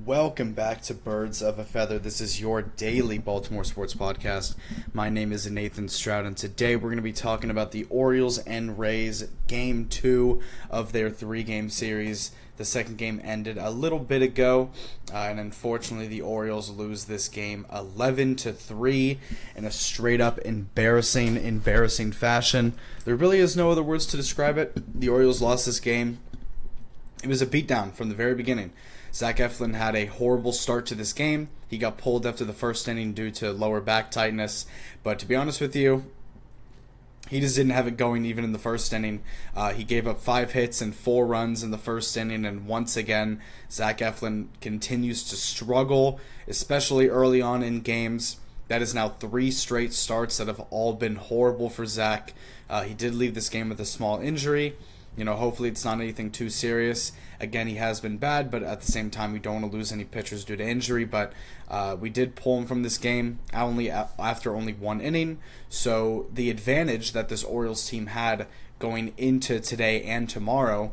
Welcome back to Birds of a Feather. This is your daily Baltimore sports podcast. My name is Nathan Stroud, and today we're going to be talking about the Orioles and Rays Game 2 of their three-game series. The second game ended a little bit ago, and unfortunately the Orioles lose this game 11-3 in a straight-up embarrassing fashion. There really is no other words to describe it. The Orioles lost this game. It was a beatdown from the very beginning. Zach Eflin had a horrible start to this game. He got pulled after the first inning due to lower back tightness. But to be honest with you, he just didn't have it going even in the first inning. He gave up 5 hits and 4 runs in the first inning. And once again, Zach Eflin continues to struggle, especially early on in games. That is now 3 straight starts that have all been horrible for Zach. He did leave this game with a small injury. Hopefully it's not anything too serious. Again, he has been bad, but at the same time, we don't want to lose any pitchers due to injury. But we did pull him from this game after only 1 inning. So the advantage that this Orioles team had going into today and tomorrow,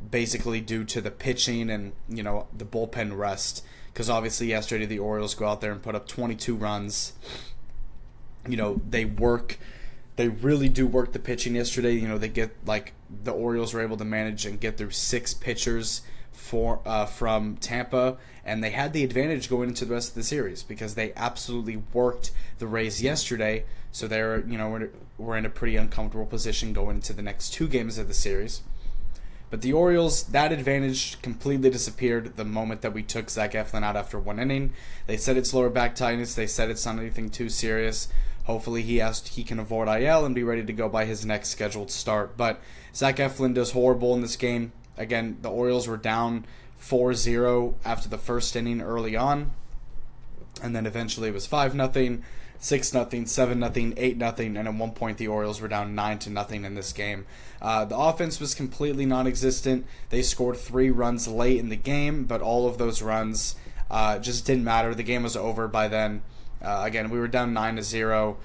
basically due to the pitching and, the bullpen rest. Because obviously yesterday the Orioles go out there and put up 22 runs. They really do work the pitching yesterday. They get the Orioles were able to manage and get through 6 pitchers from Tampa, and they had the advantage going into the rest of the series because they absolutely worked the Rays yesterday. So we're in a pretty uncomfortable position going into the next 2 games of the series. But the Orioles, that advantage completely disappeared the moment that we took Zach Eflin out after 1 inning. They said it's lower back tightness. They said it's not anything too serious. Hopefully he can avoid IL and be ready to go by his next scheduled start. But Zach Eflin does horrible in this game. Again, the Orioles were down 4-0 after the first inning early on. And then eventually it was 5-0, 6-0, 7-0, 8-0, and at one point the Orioles were down 9-0 in this game. The offense was completely non-existent. They scored 3 runs late in the game, but all of those runs just didn't matter. The game was over by then. Again, we were down 9-0,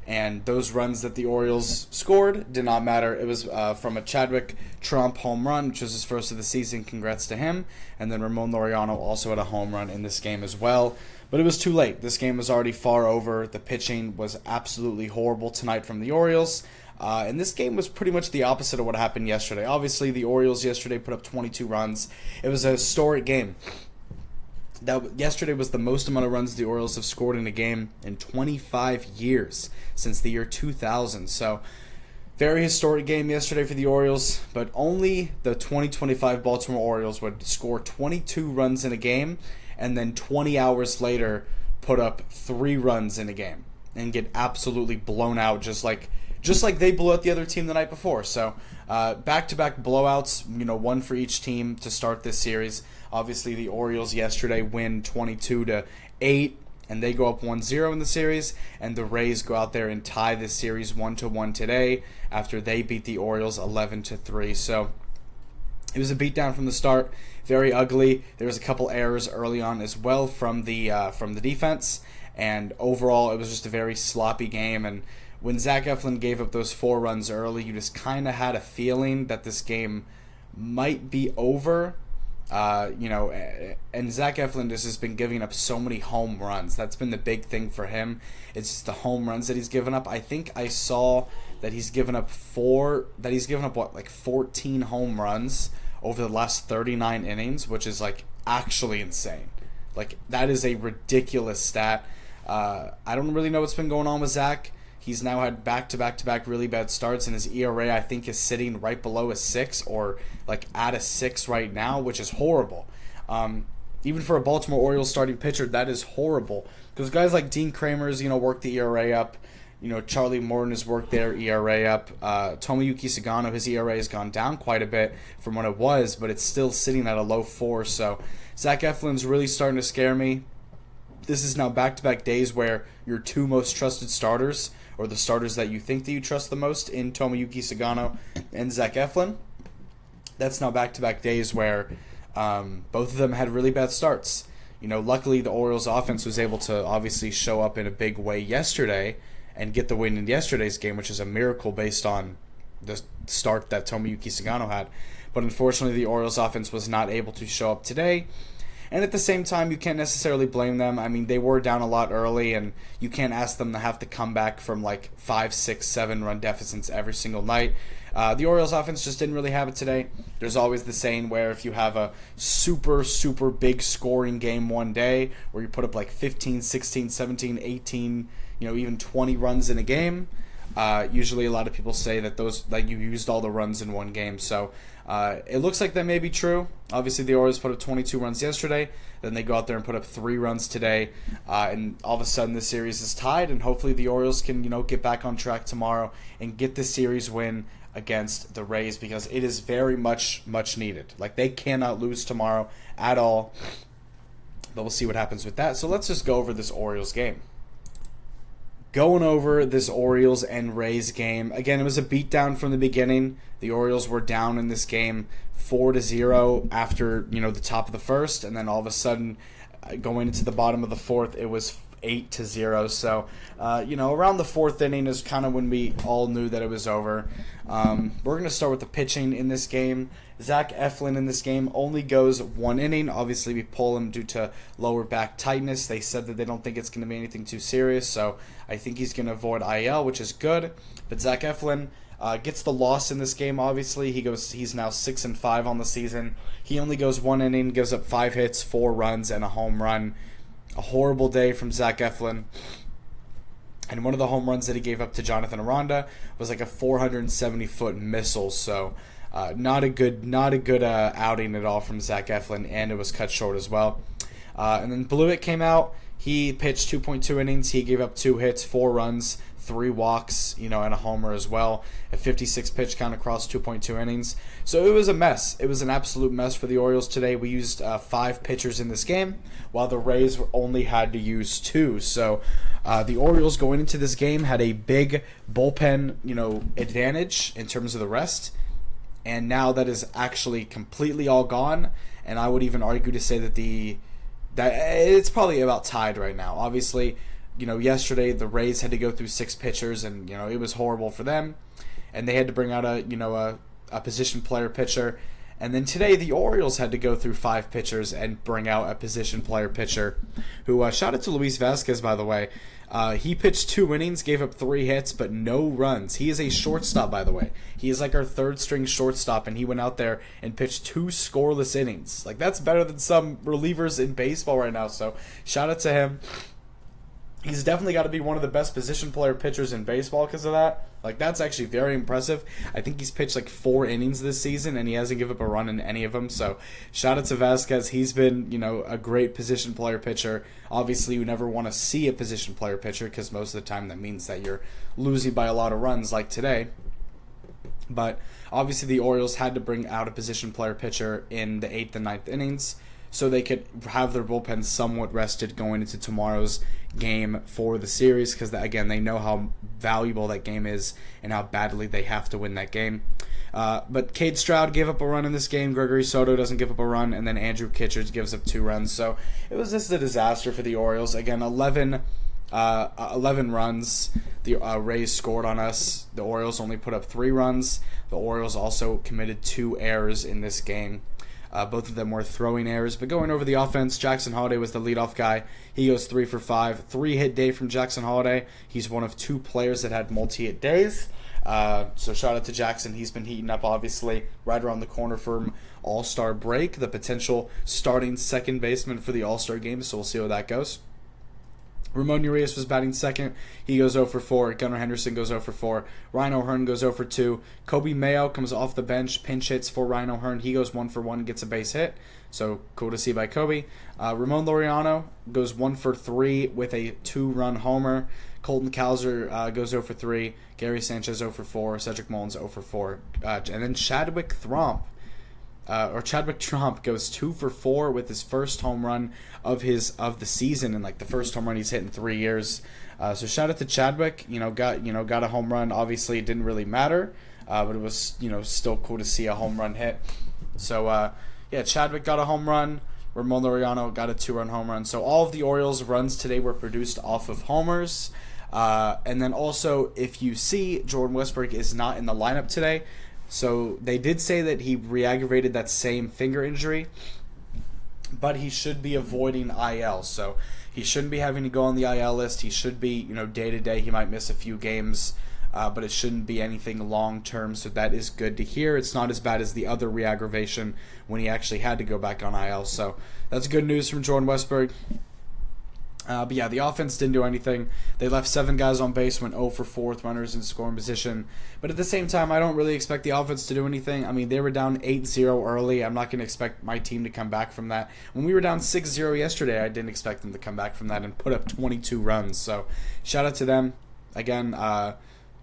and those runs that the Orioles scored did not matter. It was from a Chadwick Trump home run, which was his first of the season. Congrats to him. And then Ramon Laureano also had a home run in this game as well. But it was too late. This game was already far over. The pitching was absolutely horrible tonight from the Orioles. And this game was pretty much the opposite of what happened yesterday. Obviously, the Orioles yesterday put up 22 runs. It was a historic game. Yesterday was the most amount of runs the Orioles have scored in a game in 25 years, since the year 2000. So, very historic game yesterday for the Orioles, but only the 2025 Baltimore Orioles would score 22 runs in a game, and then 20 hours later put up 3 runs in a game, and get absolutely blown out just like they blew out the other team the night before. So, back-to-back blowouts, one for each team to start this series. Obviously, the Orioles yesterday win 22-8, and they go up 1-0 in the series, and the Rays go out there and tie this series 1-1 today after they beat the Orioles 11-3. So, it was a beatdown from the start, very ugly. There was a couple errors early on as well from the defense, and overall, it was just a very sloppy game. And when Zach Eflin gave up those 4 runs early, you just kind of had a feeling that this game might be over. And Zach Eflin just has been giving up so many home runs. That's been the big thing for him. It's just the home runs that he's given up. I think I saw that he's given up 14 home runs over the last 39 innings, which is actually insane. That is a ridiculous stat. I don't really know what's been going on with Zach. He's now had back-to-back-to-back really bad starts, and his ERA, I think, is sitting right below a 6 or at a 6 right now, which is horrible. Even for a Baltimore Orioles starting pitcher, that is horrible. Because guys like Dean Kramer's, worked the ERA up. Charlie Morton has worked their ERA up. Tomoyuki Sagano, his ERA has gone down quite a bit from what it was, but it's still sitting at a low 4. So Zach Eflin's really starting to scare me. This is now back-to-back days where your 2 most trusted starters, or the starters that you think that you trust the most in Tomoyuki Sagano and Zach Eflin, that's now back-to-back days where both of them had really bad starts. Luckily the Orioles offense was able to obviously show up in a big way yesterday and get the win in yesterday's game, which is a miracle based on the start that Tomoyuki Sagano had. But unfortunately the Orioles offense was not able to show up today. And at the same time, you can't necessarily blame them. I mean, they were down a lot early, and you can't ask them to have to come back from like 5, 6, 7 run deficits every single night. The Orioles offense just didn't really have it today. There's always the saying where if you have a super, super big scoring game one day where you put up like 15, 16, 17, 18, even 20 runs in a game, usually a lot of people say that you used all the runs in one game. So it looks like that may be true. Obviously, the Orioles put up 22 runs yesterday. Then they go out there and put up 3 runs today. And all of a sudden, the series is tied. And hopefully the Orioles can, get back on track tomorrow and get the series win against the Rays, because it is very much needed. Like, they cannot lose tomorrow at all. But we'll see what happens with that. So let's just go over this Orioles game. Going over this Orioles and Rays game, again, it was a beatdown from the beginning. The Orioles were down in this game 4-0 after, the top of the first, and then all of a sudden, going into the bottom of the fourth, it was 8-0. So, around the fourth inning is kind of when we all knew that it was over. We're going to start with the pitching in this game. Zach Eflin in this game only goes 1 inning. Obviously, we pull him due to lower back tightness. They said that they don't think it's going to be anything too serious, so I think he's going to avoid IL, which is good. But Zach Eflin gets the loss in this game, obviously. He's now 6-5 on the season. He only goes 1 inning, gives up 5 hits, 4 runs, and a home run. A horrible day from Zach Eflin. And one of the home runs that he gave up to Jonathan Aranda was like a 470-foot missile. So not a good outing at all from Zach Eflin, and it was cut short as well. And then Blewett came out. He pitched 2.2 innings. He gave up 2 hits, 4 runs, 3 walks, and a homer as well. A 56 pitch count across 2.2 innings. So it was a mess. It was an absolute mess for the Orioles today. We used 5 pitchers in this game, while the Rays only had to use 2. So the Orioles going into this game had a big bullpen, advantage in terms of the rest. And now that is actually completely all gone. And I would even argue to say that that it's probably about tied right now. Obviously, yesterday the Rays had to go through 6 pitchers, and it was horrible for them, and they had to bring out a position player pitcher. And then today the Orioles had to go through 5 pitchers and bring out a position player pitcher. Who shout out to Luis Vasquez, by the way. He pitched 2 innings, gave up 3 hits, but no runs. He is a shortstop, by the way. He is like our 3rd string shortstop, and he went out there and pitched 2 scoreless innings. Like, that's better than some relievers in baseball right now. So shout out to him. He's definitely got to be one of the best position player pitchers in baseball because of that. Like, that's actually very impressive. I think he's pitched like 4 innings this season, and he hasn't given up a run in any of them. So, shout out to Vasquez. He's been, a great position player pitcher. Obviously, you never want to see a position player pitcher because most of the time that means that you're losing by a lot of runs like today. But, obviously, the Orioles had to bring out a position player pitcher in the 8th and 9th innings so they could have their bullpen somewhat rested going into tomorrow's game for the series, because again, they know how valuable that game is and how badly they have to win that game. But Cade Stroud gave up a run in this game. Gregory Soto doesn't give up a run, and then Andrew Kitchers gives up 2 runs. So it was just a disaster for the Orioles. Again, 11 runs the Rays scored on us. The Orioles only put up 3 runs. The Orioles also committed 2 errors in this game. Both of them were throwing errors. But going over the offense, Jackson Holliday was the leadoff guy. He goes 3 for 5. 3-hit day from Jackson Holliday. He's one of 2 players that had multi-hit days. So shout out to Jackson. He's been heating up, obviously, right around the corner from All-Star break. The potential starting second baseman for the All-Star game. So we'll see how that goes. Ramon Urias was batting second. He goes 0 for 4. Gunnar Henderson goes 0 for 4. Ryan O'Hearn goes 0 for 2. Kobe Mayo comes off the bench, pinch hits for Ryan O'Hearn. He goes 1 for 1, gets a base hit. So cool to see by Kobe. Ramon Laureano goes 1 for 3 with a 2-run homer. Colton Cowser goes 0 for 3. Gary Sanchez 0 for 4. Cedric Mullins 0 for 4. And then Chadwick Tromp goes 2 for 4 with his first home run of the season, and like the first home run he's hit in 3 years. So shout out to Chadwick. Got a home run. Obviously, it didn't really matter, but it was still cool to see a home run hit. So Chadwick got a home run. Ramon Laureano got a 2-run home run. So all of the Orioles' runs today were produced off of homers. And then also, if you see, Jordan Westbrook is not in the lineup today. So they did say that he re-aggravated that same finger injury. but he should be avoiding IL. So he shouldn't be having to go on the IL list. He should be, day to day. He might miss a few games, but it shouldn't be anything long term. So that is good to hear. It's not as bad as the other re-aggravation when he actually had to go back on IL. So that's good news from Jordan Westburg. But yeah, the offense didn't do anything. They left 7 guys on base, went 0 for 4 with runners in scoring position. But at the same time, I don't really expect the offense to do anything. I mean, they were down 8-0 early. I'm not going to expect my team to come back from that. When we were down 6-0 yesterday, I didn't expect them to come back from that and put up 22 runs. So shout out to them. Again,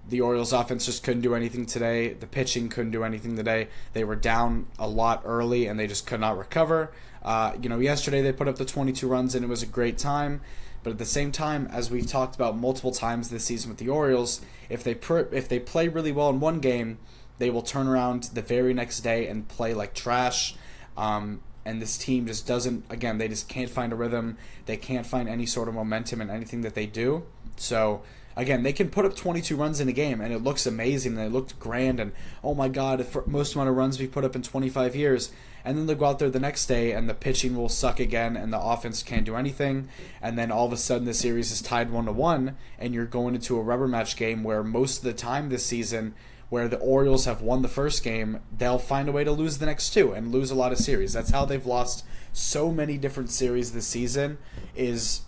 the Orioles offense just couldn't do anything today. The pitching couldn't do anything today. They were down a lot early, and they just could not recover. Yesterday they put up the 22 runs, and it was a great time. But at the same time, as we've talked about multiple times this season with the Orioles, if they play really well in one game, they will turn around the very next day and play like trash. And this team just doesn't, again, they just can't find a rhythm. They can't find any sort of momentum in anything that they do. So, again, they can put up 22 runs in a game, and it looks amazing, and it looked grand, and oh my God, the most amount of runs we've put up in 25 years. And then they'll go out there the next day, and the pitching will suck again, and the offense can't do anything. And then all of a sudden, the series is tied 1-1, and you're going into a rubber match game where most of the time this season, where the Orioles have won the first game, they'll find a way to lose the next 2 and lose a lot of series. That's how they've lost so many different series this season, is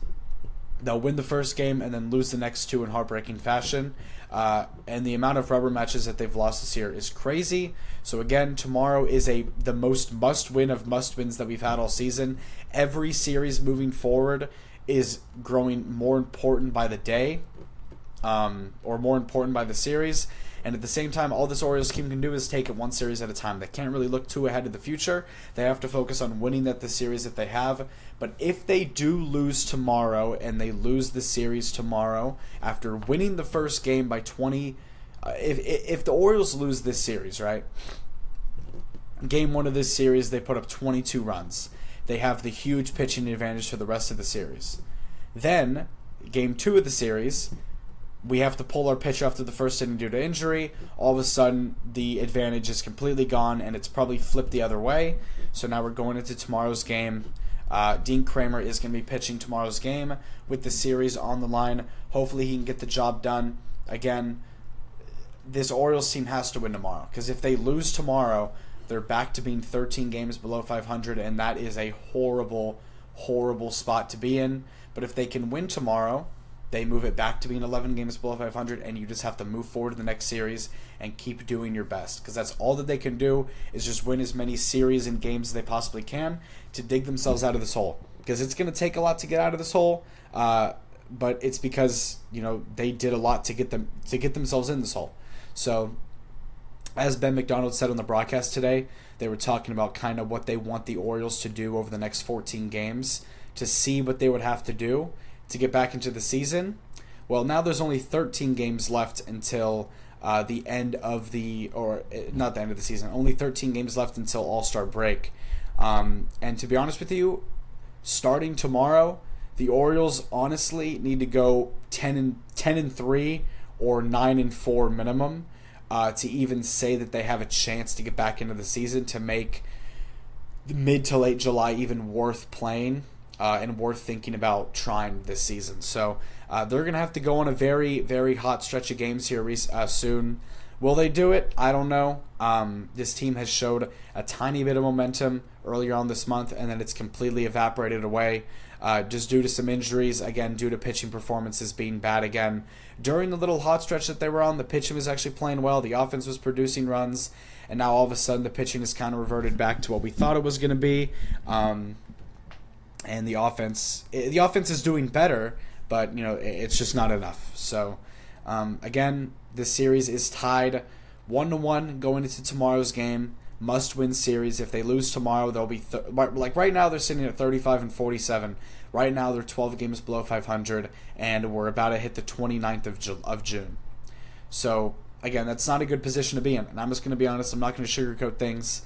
they'll win the first game and then lose the next 2 in heartbreaking fashion. And the amount of rubber matches that they've lost this year is crazy. So again, tomorrow is the most must-win of must-wins that we've had all season. Every series moving forward is growing more important by the day, or more important by the series. And at the same time, all this Orioles team can do is take it one series at a time. They can't really look too ahead of the future. They have to focus on winning the series that they have. But if they do lose tomorrow, and they lose the series tomorrow, after winning the first game by 20, if the Orioles lose this series, right? Game 1 of this series, they put up 22 runs. They have the huge pitching advantage for the rest of the series. Then, Game 2 of the series, we have to pull our pitcher after the first inning due to injury. All of a sudden, the advantage is completely gone, and it's probably flipped the other way. So now we're going into tomorrow's game. Dean Kramer is going to be pitching tomorrow's game with the series on the line. Hopefully he can get the job done. Again, this Orioles team has to win tomorrow, because if they lose tomorrow, they're back to being 13 games below 500, and that is a horrible, horrible spot to be in. But if they can win tomorrow, they move it back to being 11 games below 500, and you just have to move forward to the next series and keep doing your best, because that's all that they can do, is just win as many series and games as they possibly can to dig themselves out of this hole. Because it's going to take a lot to get out of this hole, but it's because they did a lot to get themselves in this hole. So, as Ben McDonald said on the broadcast today, they were talking about kind of what they want the Orioles to do over the next 14 games to see what they would have to do to get back into the season. Well, now there's only 13 games left until the end of not the end of the season, only 13 games left until All-Star break. And to be honest with you, starting tomorrow, the Orioles honestly need to go 10-3 or 9-4 minimum to even say that they have a chance to get back into the season, to make mid to late July even worth playing. And worth thinking about trying this season. So they're going to have to go on a very, very hot stretch of games here soon. Will they do it? I don't know. This team has showed a tiny bit of momentum earlier on this month, and then it's completely evaporated away just due to some injuries, again, due to pitching performances being bad again. During the little hot stretch that they were on, the pitching was actually playing well. The offense was producing runs, and now all of a sudden the pitching has kind of reverted back to what we thought it was going to be. And the offense is doing better, but it's just not enough. So again, this series is tied 1-1 going into tomorrow's game. Must-win series. If they lose tomorrow, they'll be like right now they're sitting at 35-47. Right now they're 12 games below 500, and we're about to hit the 29th of June. So again, that's not a good position to be in. And I'm just going to be honest. I'm not going to sugarcoat things.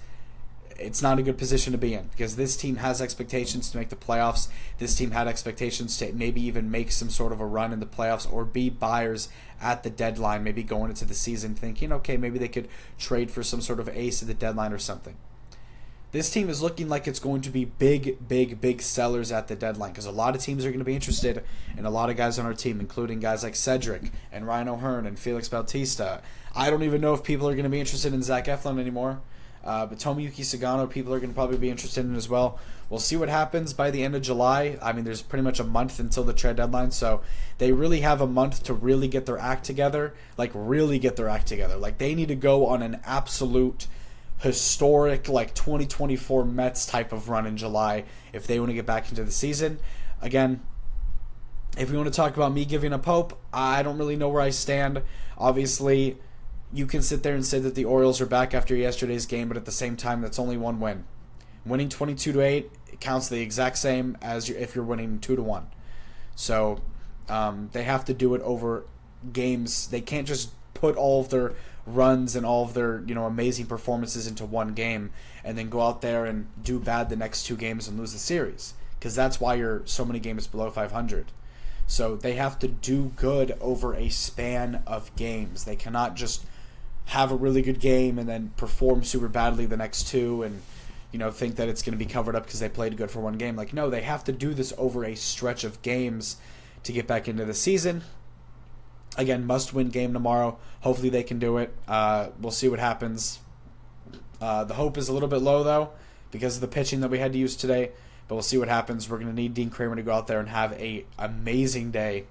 It's not a good position to be in, because this team has expectations to make the playoffs. This team had expectations to maybe even make some sort of a run in the playoffs, or be buyers at the deadline, maybe going into the season thinking, okay, maybe they could trade for some sort of ace at the deadline or something. this team is looking like it's going to be big sellers at the deadline, because a lot of teams are going to be interested in a lot of guys on our team, including guys like Cedric and Ryan O'Hearn and Felix Bautista. I don't even know if people are going to be interested in Zach Eflin anymore. But Tomoyuki Sagano, people are going to probably be interested in as well. We'll see what happens by the end of July. I mean, there's pretty much a month until the trade deadline, so they really have a month to really get their act together. Like, really get their act together. Like, they need to go on an absolute historic, like, 2024 Mets type of run in July if they want to get back into the season. Again, if we want to talk about me giving up hope, I don't really know where I stand. Obviously, you can sit there and say that the Orioles are back after yesterday's game, but at the same time, that's only one win. Winning 22-8 counts the exact same as if you're winning 2-1. So they have to do it over games. They can't just put all of their runs and all of their amazing performances into one game and then go out there and do bad the next two games and lose the series, because that's why you're so many games below 500. So they have to do good over a span of games. They cannot just have a really good game and then perform super badly the next two and think that it's going to be covered up because they played good for one game. Like, no, they have to do this over a stretch of games to get back into the season. Again, must-win game tomorrow. Hopefully they can do it. We'll see what happens. The hope is a little bit low, though, because of the pitching that we had to use today. But we'll see what happens. We're going to need Dean Kramer to go out there and have an amazing day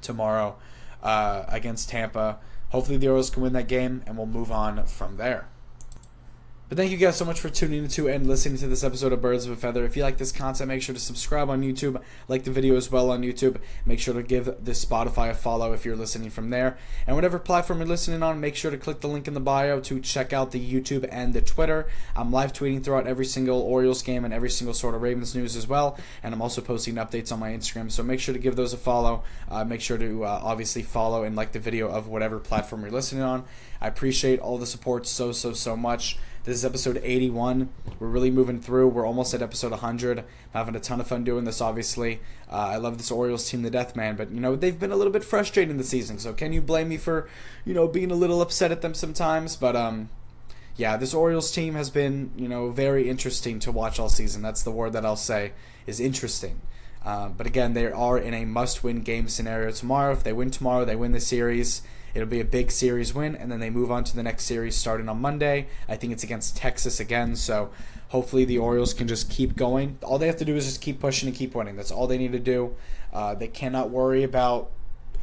tomorrow against Tampa. Hopefully the Orioles can win that game, and we'll move on from there. But thank you guys so much for tuning into and listening to this episode of Birds of a Feather. If you like this content, make sure to subscribe on YouTube, like the video as well on YouTube. Make sure to give the Spotify a follow if you're listening from there. And whatever platform you're listening on, make sure to click the link in the bio to check out the YouTube and the Twitter. I'm live tweeting throughout every single Orioles game and every single sort of Ravens news as well. And I'm also posting updates on my Instagram, so make sure to give those a follow. Make sure to obviously follow and like the video of whatever platform you're listening on. I appreciate all the support so much. This is episode 81. We're really moving through. We're almost at episode 100. I'm having a ton of fun doing this, obviously. I love this Orioles team to death, man. But, they've been a little bit frustrating this season. So can you blame me for, being a little upset at them sometimes? But, yeah, this Orioles team has been, very interesting to watch all season. That's the word that I'll say, is interesting. But, again, they are in a must-win game scenario tomorrow. If they win tomorrow, they win the series. It'll be a big series win, and then they move on to the next series starting on Monday. I think it's against Texas again, so hopefully the Orioles can just keep going. All they have to do is just keep pushing and keep winning. That's all they need to do. They cannot worry about...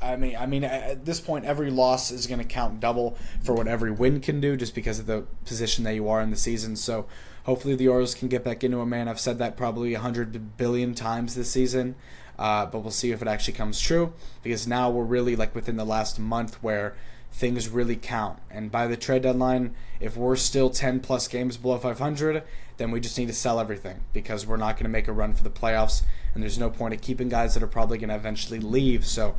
I mean, at this point, every loss is going to count double for what every win can do, just because of the position that you are in the season. So hopefully the Orioles can get back into it, man. I've said that probably 100 billion times this season. But we'll see if it actually comes true, because now we're really within the last month where things really count. And by the trade deadline, if we're still 10 plus games below 500, then we just need to sell everything, because we're not going to make a run for the playoffs, and there's no point in keeping guys that are probably going to eventually leave. So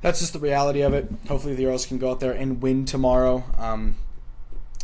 that's just the reality of it. Hopefully the Orioles can go out there and win tomorrow.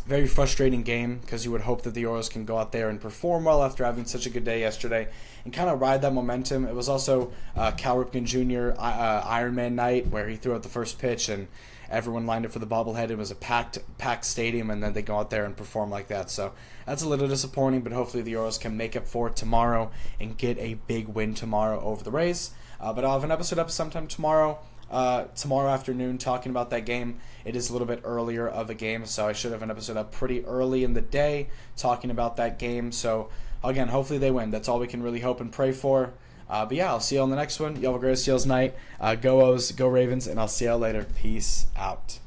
Very frustrating game, because you would hope that the Orioles can go out there and perform well after having such a good day yesterday and kind of ride that momentum. It was also Cal Ripken Jr. Iron Man night, where he threw out the first pitch and everyone lined up for the bobblehead. It was a packed stadium, and then they go out there and perform like that. So that's a little disappointing, but hopefully the Orioles can make up for it tomorrow and get a big win tomorrow over the Rays. But I'll have an episode up sometime tomorrow afternoon talking about that game. It is a little bit earlier of a game, so I should have an episode up pretty early in the day talking about that game. So again, hopefully they win. That's all we can really hope and pray for. But yeah, I'll see you on the next one. You have a great Steelers night. Go O's, go Ravens, and I'll see y'all later. Peace out.